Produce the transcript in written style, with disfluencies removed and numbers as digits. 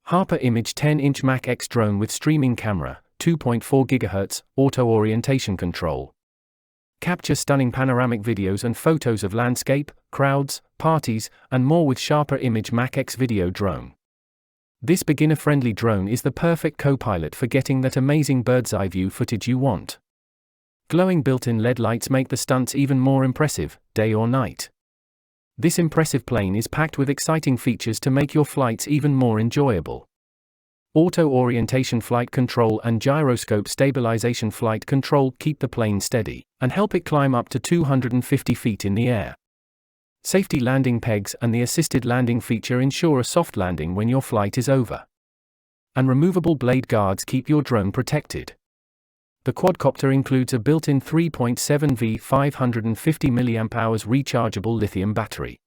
Harper Image 10-inch Mach X Drone with streaming camera, 2.4 GHz, auto-orientation control. Capture stunning panoramic videos and photos of landscape, crowds, parties, and more with Harper Image Mach X Video Drone. This beginner-friendly drone is the perfect co-pilot for getting that amazing bird's-eye view footage you want. Glowing built-in LED lights make the stunts even more impressive, day or night. This impressive plane is packed with exciting features to make your flights even more enjoyable. Auto-orientation flight control and gyroscope stabilization flight control keep the plane steady and help it climb up to 250 feet in the air. Safety landing pegs and the assisted landing feature ensure a soft landing when your flight is over. And removable blade guards keep your drone protected. The quadcopter includes a built-in 3.7V 550 mAh rechargeable lithium battery.